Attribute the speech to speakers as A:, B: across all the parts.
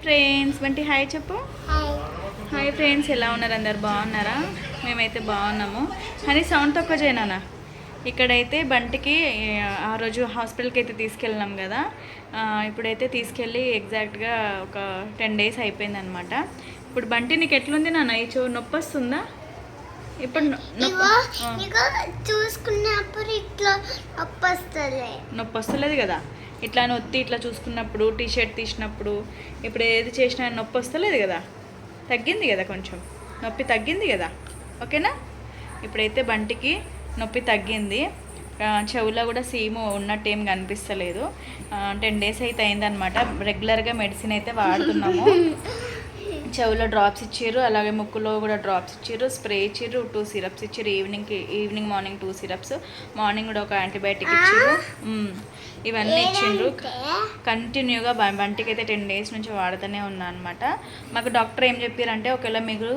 A: Friends వంటి hi చెప్పు. Hi friends, ఎలా ఉన్నారు? అందరు బాగున్నారా? మేమైతే బాగున్నాము. అని సౌండ్ తక్కువ చేయనా. ఇక్కడైతే బంటికి ఆ రోజు హాస్పిటల్కి అయితే తీసుకెళ్ళినాం కదా. ఇప్పుడైతే తీసుకెళ్ళి ఎగ్జాక్ట్గా ఒక 10 days అయిపోయిందనమాట. ఇప్పుడు బంటి నీకు ఎట్లుంది నాన్న? ఈ చెవు నొప్పి వస్తుందా? ఇప్పుడు
B: చూసుకున్నప్పుడు ఇట్లా
A: నొప్పి వస్తలేదు కదా. ఇట్లా నొత్తి ఇట్లా చూసుకున్నప్పుడు, టీషర్ట్ తీసినప్పుడు, ఇప్పుడు ఏది చేసినా నొప్పి వస్తలేదు కదా. తగ్గింది కదా, కొంచెం నొప్పి తగ్గింది కదా. ఓకేనా? ఇప్పుడైతే బంటికి నొప్పి తగ్గింది. చెవులో కూడా సీము ఉన్నట్టు ఏం కనిపిస్తలేదు. 10 days అయితే అయిందనమాట. రెగ్యులర్గా మెడిసిన్ అయితే వాడుతున్నాము. చెవులో డ్రాప్స్ ఇచ్చారు, అలాగే ముక్కులో కూడా డ్రాప్స్ ఇచ్చారు, స్ప్రే ఇచ్చారు, 2 syrups ఇచ్చారు. ఈవినింగ్ మార్నింగ్ 2 syrups, మార్నింగ్ కూడా ఒక యాంటీబయాటిక్ ఇచ్చారు. ఇవన్నీ ఇచ్చిండ్రు. కంటిన్యూగా బంటికి అయితే 10 days నుంచి వాడుతూనే ఉన్నా అనమాట. మాకు డాక్టర్ ఏం చెప్పారంటే, ఒకవేళ మీకు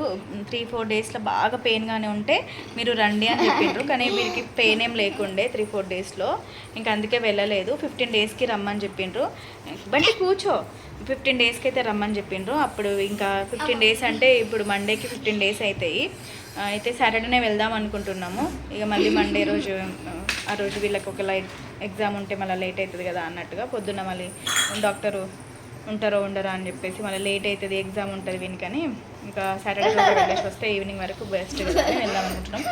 A: 3-4 daysలో బాగా పెయిన్గానే ఉంటే మీరు రండి అని చెప్పిండ్రు. కానీ వీరికి పెయిన్ ఏం లేకుండే 3-4 daysలో. ఇంకా అందుకే వెళ్ళలేదు. 15 daysకి రమ్మని చెప్పిండ్రు. బంటి కూర్చో. 15 daysకి అయితే రమ్మని చెప్పిండ్రు. అప్పుడు ఇంకా 15 days అంటే ఇప్పుడు మండేకి 15 days అవుతాయి. అయితే సాటర్డేనే వెళ్దాం అనుకుంటున్నాము. ఇక మళ్ళీ మండే రోజు ఆ రోజు వీళ్ళకి ఒక ఎగ్జామ్ ఉంటే మళ్ళీ లేట్ అవుతుంది కదా అన్నట్టుగా, పొద్దున్న మళ్ళీ డాక్టరు ఉంటారో ఉండరా అని చెప్పేసి మళ్ళీ లేట్ అవుతుంది, ఎగ్జామ్ ఉంటుంది వీనికని ఇంకా సాటర్డే రోజు వెళ్ళేసి వస్తే ఈవినింగ్ వరకు బెస్ట్ కదా అని వెళ్దాం అనుకుంటున్నాం.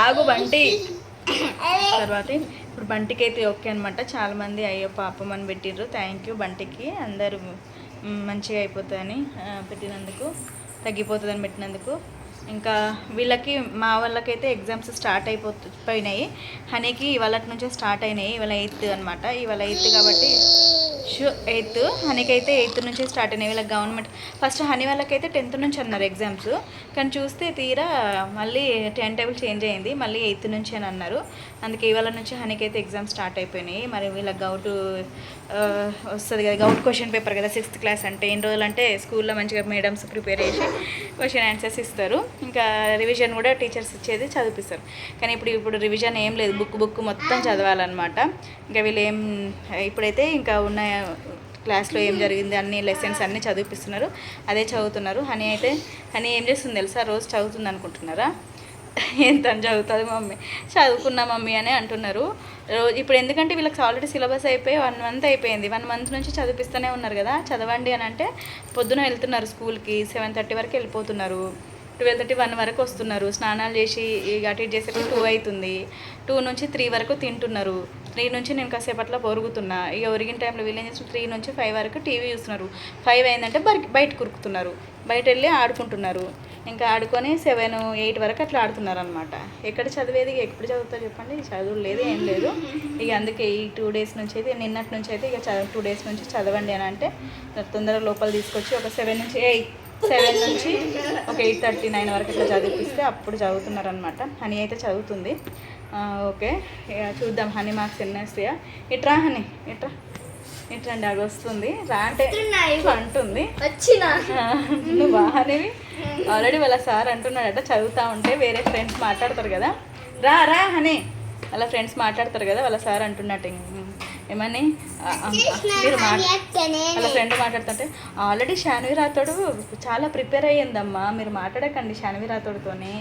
A: ఆగు బంటి. తర్వాత ఇప్పుడు బంటికి అయితే ఓకే అనమాట. చాలామంది అయ్యో పాపం అని పెట్టిర్రు. థ్యాంక్ యూ బంటికి, అందరూ మంచిగా అయిపోతుందని పెట్టినందుకు, తగ్గిపోతుందని పెట్టినందుకు. ఇంకా వీళ్ళకి మా వాళ్ళకైతే ఎగ్జామ్స్ స్టార్ట్ అయిపోయినాయి. హనీకి ఇవాళ నుంచే స్టార్ట్ అయినాయి. ఇవాళ 8th అనమాట. ఇవాళ 8th కాబట్టి 8th, హనీకి అయితే 8th నుంచే స్టార్ట్ అయినాయి. వీళ్ళకి గవర్నమెంట్ ఫస్ట్ హనీ వాళ్ళకైతే 10th నుంచి అన్నారు ఎగ్జామ్స్. కానీ చూస్తే తీరా మళ్ళీ టైం టేబుల్ చేంజ్ అయింది, మళ్ళీ 8th నుంచి అని అన్నారు. అందుకే ఇవాళ నుంచి హనీకి అయితే ఎగ్జామ్స్ స్టార్ట్ అయిపోయినాయి. మరి వీళ్ళకి గౌట్ వస్తుంది కదా, గౌట్ క్వశ్చన్ పేపర్ కదా 6th class అంటే. ఎన్ని రోజులు అంటే స్కూల్లో మంచిగా మేడమ్స్ ప్రిపేర్ చేసి క్వశ్చన్ ఆన్సర్స్ ఇస్తారు. ఇంకా రివిజన్ కూడా టీచర్స్ ఇచ్చేది చదివిస్తారు. కానీ ఇప్పుడు రివిజన్ ఏం లేదు, బుక్ మొత్తం చదవాలన్నమాట. ఇంకా వీళ్ళు ఇప్పుడైతే ఇంకా ఉన్న క్లాస్లో ఏం జరిగింది అన్ని లెసన్స్ అన్నీ చదివిపిస్తున్నారు, అదే చదువుతున్నారు. హనీ ఏం చేస్తుంది తెలుసా? రోజు చదువుతుంది అనుకుంటున్నారా? ఎంత చదువుతుంది మమ్మీ, చదువుకున్నా మమ్మీ అని అంటున్నారు రోజు. ఇప్పుడు ఎందుకంటే వీళ్ళకి ఆల్రెడీ సిలబస్ అయిపోయి 1 month అయిపోయింది. 1 month నుంచి చదివిస్తూనే ఉన్నారు కదా. చదవండి అని అంటే పొద్దున వెళ్తున్నారు స్కూల్కి, 7:30 వరకు వెళ్ళిపోతున్నారు. 12:30 1 వరకు వస్తున్నారు. స్నానాలు చేసి ఇక అటు ఇటు చేసేటప్పుడు 2 అవుతుంది. 2 నుంచి 3 వరకు తింటున్నారు. 3 నుంచి నేను కాసేపట్లో పొరుగుతున్నా. ఇక ఒరిగిన టైంలో వీళ్ళు ఏం చేస్తున్నారు, 3 నుంచి 5 వరకు టీవీ చూస్తున్నారు. 5 అయిందంటే బయట కురుకుతున్నారు, బయట వెళ్ళి ఆడుకుంటున్నారు. ఇంకా ఆడుకొని 7-8 వరకు అట్లా ఆడుతున్నారు అనమాట. ఎక్కడ చదివేది, ఎప్పుడు చదువుతారు చెప్పండి? చదువు లేదు, ఏం లేదు. ఇక అందుకే ఈ 2 days నుంచి అయితే, నిన్నటి నుంచి అయితే ఇక 2 days నుంచి చదవండి అని అంటే తొందరగా లోపల తీసుకొచ్చి ఒక 7 నుంచి ఒక 8:30-9 వరకు ఇట్లా చదివిపిస్తే అప్పుడు చదువుతున్నారనమాట. హనీ అయితే చదువుతుంది. ఓకే, చూద్దాం హనీ మార్క్స్ ఎన్ని వస్తాయా. ఇట్రా హనీ, ఇట్రండి, అది వస్తుంది. రా అంటే అంటుంది. నువ్వు బాగానేవి ఆల్రెడీ వాళ్ళ సార్ అంటున్నాడట, చదువుతూ ఉంటే వేరే ఫ్రెండ్స్ మాట్లాడతారు కదా. రా హనీ, వాళ్ళ ఫ్రెండ్స్ మాట్లాడతారు కదా, వాళ్ళ సార్ అంటున్నట్టు ఏమని మీరు వాళ్ళ ఫ్రెండ్ మాట్లాడుతుంటే, ఆల్రెడీ శాన్వి రాథోడు చాలా ప్రిపేర్ అయ్యిందమ్మా, మీరు మాట్లాడకండి శాన్వి రాథోడ్తోని,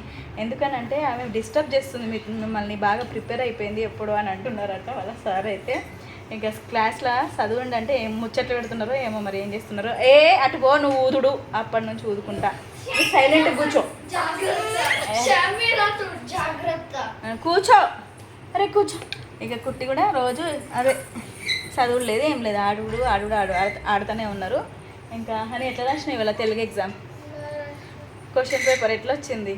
A: ఎందుకనంటే ఆమె డిస్టర్బ్ చేస్తుంది మిమ్మల్ని, బాగా ప్రిపేర్ అయిపోయింది ఎప్పుడు అని అంటున్నారట వాళ్ళ సార్. అయితే ఇంకా క్లాస్లో చదవండి అంటే ఏం ముచ్చట్లు పెడుతున్నారో ఏమో, మరి ఏం చేస్తున్నారో. అటు పో నువ్వు, ఊదుడు. అప్పటి నుంచి ఊదుకుంటా. సైలెంట్ కూర్చో, కూర్చో, అరే కూర్చో. ఇక కుట్టి కూడా రోజు అదే చదువు లేదు, ఏం లేదు, ఆడుతూనే ఉన్నారు. ఇంకా అని ఎట్లా రాసినాయి ఇవాళ తెలుగు ఎగ్జామ్ క్వశ్చన్ పేపర్ ఎట్లా వచ్చింది?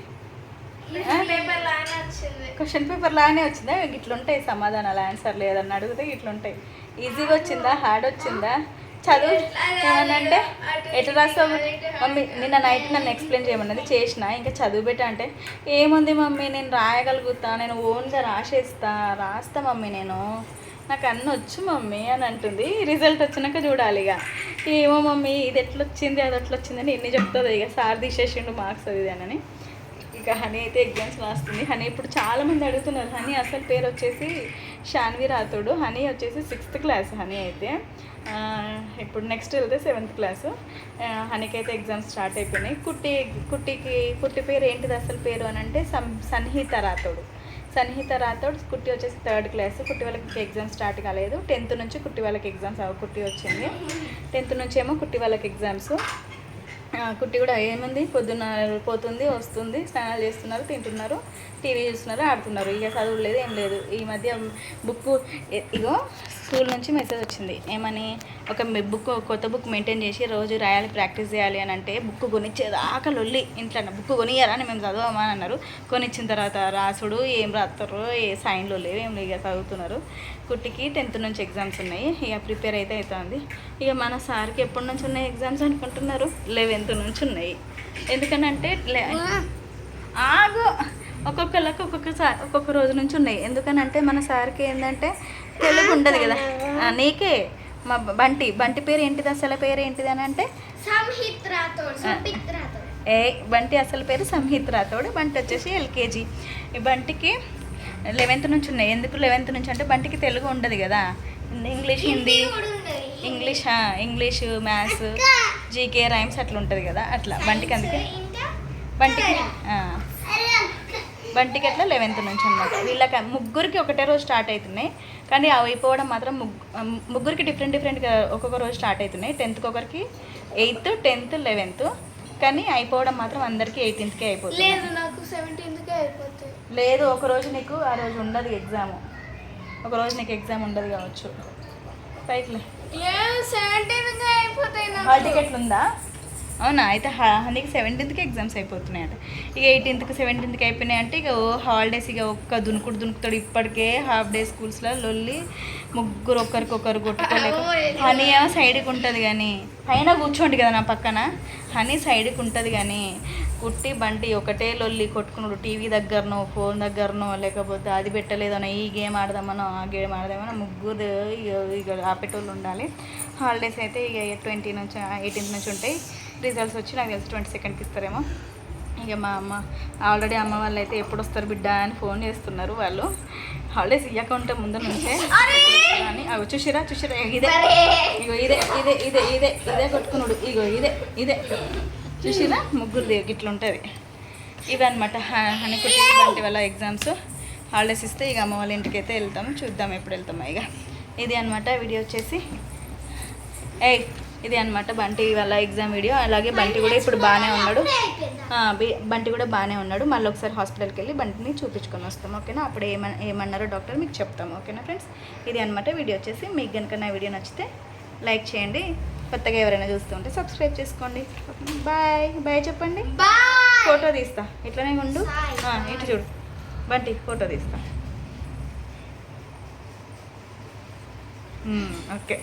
A: క్వశ్చన్ పేపర్ లానే వచ్చిందా? ఇట్లుంటాయి సమాధానాలు, ఆన్సర్ లేదని అడిగితే ఇట్లుంటాయి. ఈజీగా వచ్చిందా, హార్డ్ వచ్చిందా? చదువు ఏమనంటే ఎట్లా రాస్తావు మమ్మీ? నిన్న నైట్ నన్ను ఎక్స్ప్లెయిన్ చేయమన్నది, చేసిన. ఇంకా చదువు పెట్టా అంటే, ఏముంది మమ్మీ నేను రాయగలుగుతా, నేను ఓన్గా రాస్తా మమ్మీ, నాకు అన్నీ వచ్చు మమ్మీ అని అంటుంది. రిజల్ట్ వచ్చినాక చూడాలి ఇక. ఏమో మమ్మీ ఇది ఎట్లొచ్చింది, అది ఎట్లొచ్చిందని ఎన్ని చెప్తుంది. ఇక సార్ తీసేసిండు మార్క్స్ అది అని. ఇక ఇంకా హనీ అయితే ఎగ్జామ్స్ రాస్తుంది. హనీ ఇప్పుడు చాలామంది అడుగుతున్నారు. హనీ అసలు పేరు వచ్చేసి షాన్వి రాథోడ్. హనీ వచ్చేసి 6th క్లాస్. హనీ అయితే ఇప్పుడు నెక్స్ట్ వెళ్తే 7th క్లాసు. హనీకి అయితే ఎగ్జామ్స్ స్టార్ట్ అయిపోయినాయి. కుట్టి పేరు ఏంటిది అసలు పేరు అని అంటే సన్హిత రాథోడ్. సన్హిత రాథోడ్. కుట్టి వచ్చేసి 3rd క్లాస్. కుట్టి వాళ్ళకి ఎగ్జామ్ స్టార్ట్ కాలేదు. 10th నుంచి కుట్టి వాళ్ళకి ఎగ్జామ్స్. కుట్టి వచ్చింది 10th నుంచి ఏమో కుట్టి వాళ్ళకి ఎగ్జామ్స్. కుట్టి కూడా ఏముంది, పొద్దున్న పోతుంది వస్తుంది, స్నానాలు చేస్తున్నారు, తింటున్నారు, టీవీ చూస్తున్నారు, ఆడుతున్నారు. ఇక చదువు లేదు ఏం లేదు. ఈ మధ్య బుక్ ఇగో స్కూల్ నుంచి మెసేజ్ వచ్చింది. ఏమని, ఒక కొత్త బుక్ మెయింటైన్ చేసి రోజు రాయాలి, ప్రాక్టీస్ చేయాలి అని అంటే బుక్ కొనిచ్చేదాకా లొల్లి. ఇంట్లో బుక్ కొనియారా అని మేము చదవమని అన్నారు. కొనిచ్చిన తర్వాత రాసుడు, ఏం రాస్తారో, ఏ సైన్లో లేవు ఏం లేవు. ఇక చదువుతున్నారు. కుట్టికి 10th నుంచి ఎగ్జామ్స్ ఉన్నాయి. ఇక ప్రిపేర్ అయితే అవుతుంది. ఇక మన సార్కి ఎప్పటి నుంచి ఉన్నాయి ఎగ్జామ్స్ అనుకుంటున్నారు? 11th నుంచి ఉన్నాయి. ఎందుకనంటే ఆగు, ఒక్కొక్కళ్ళకి ఒక్కొక్క రోజు నుంచి ఉన్నాయి. ఎందుకనంటే మన సార్కి ఏంటంటే తెలుగు ఉండదు కదా. నీకే మా బంటి పేరు ఏంటిది, అసలు పేరు ఏంటిది అని అంటే బంటి అసలు పేరు సంహిత్ రాథోడ్. బంటి వచ్చేసి LKG. ఈ బంటికి 11th నుంచి ఉన్నాయి. ఎందుకు 11th నుంచి అంటే బంటికి తెలుగు ఉండదు కదా. English, Hindi, English, maths, GK, rhymes అట్లా ఉంటుంది కదా. అట్లా బంటికి, అందుకే బంటికి అట్లా 11th నుంచి అనమాట. వీళ్ళకి ముగ్గురికి ఒకటే రోజు స్టార్ట్ అవుతున్నాయి. కానీ అవి అయిపోవడం మాత్రం ముగ్గురికి డిఫరెంట్గా ఒక్కొక్క రోజు స్టార్ట్ అవుతున్నాయి. 10th ఒకరికి, 8th, 10th, 11th. కానీ అయిపోవడం మాత్రం అందరికీ 18కే అయిపోతుంది. లేదు, ఒకరోజు నీకు ఆ రోజు ఉండదు ఎగ్జామ్. ఒకరోజు నీకు ఎగ్జామ్ ఉండదు కావచ్చు. పైకి హాల్ టికెట్లు ఉందా? అవునా? అయితే హనీకి 17th ఎగ్జామ్స్ అయిపోతున్నాయట. ఇక 18th 17th అయిపోయినాయి అంటే ఇక హాలిడేస్. ఇక ఒక్క దునుకుతాడు. ఇప్పటికే హాఫ్ డే స్కూల్స్లో లొల్లి, ముగ్గురు ఒకరికొకరు కొట్టుకోలేక. హనీ ఏమో సైడ్కి ఉంటుంది కానీ, పైన కూర్చోండి కదా నా పక్కన. హనీ సైడ్కి ఉంటుంది కానీ కుట్టి బంటి ఒకటే లొల్లి కొట్టుకున్నాడు. టీవీ దగ్గరనో, ఫోన్ దగ్గరనో, లేకపోతే అది పెట్టలేదనో, ఈ గేమ్ ఆడదామనో, ఆ గేమ్ ఆడదామనో ముగ్గురు ఇక ఆపేటోళ్ళు ఉండాలి. హాలిడేస్ అయితే ఇక 20 నుంచి 18th నుంచి ఉంటాయి. రిజల్ట్స్ వచ్చి నాకు తెలిసి 22nd ఇస్తారేమో. ఇక మా అమ్మ ఆల్రెడీ అమ్మ వాళ్ళు అయితే ఎప్పుడు వస్తారు బిడ్డ అని ఫోన్ చేస్తున్నారు. వాళ్ళు హాలిడేస్ ఇవ్వకుంటే ముందు నుంచే అని. అవి చూసిరా ఇదే, ఇగో ఇదే కొట్టుకున్నాడు. ఇగో ఇదే చూసిరా, ముగ్గురు ఇట్లా ఉంటుంది. ఇవన్నమాట హనీ కుట్టి బంటి వాళ్ళ ఎగ్జామ్స్. హాలిడేస్ ఇస్తే ఇక అమ్మ వాళ్ళ ఇంటికి అయితే వెళ్తాము. చూద్దాం ఎప్పుడు వెళ్తామో. ఇక ఇది అనమాట వీడియో వచ్చేసి. ఇది అనమాట బంటి వాళ్ళ ఎగ్జామ్ వీడియో. అలాగే బంటి కూడా ఇప్పుడు బాగానే ఉన్నాడు. మళ్ళీ ఒకసారి హాస్పిటల్కి వెళ్ళి బంటిని చూపించుకొని వస్తాం. ఓకేనా? అప్పుడు ఏమన్నారో డాక్టర్ మీకు చెప్తాము. ఓకేనా ఫ్రెండ్స్? ఇది అనమాట వీడియో వచ్చేసి. మీకు కనుక నా వీడియో నచ్చితే లైక్ చేయండి. కొత్తగా ఎవరైనా చూస్తుంటే సబ్స్క్రైబ్ చేసుకోండి. బాయ్ చెప్పండి. ఫోటో తీస్తా, ఇట్లనే ఉండు. ఇటు చూడు బంటి, ఫోటో తీస్తా. ఓకే.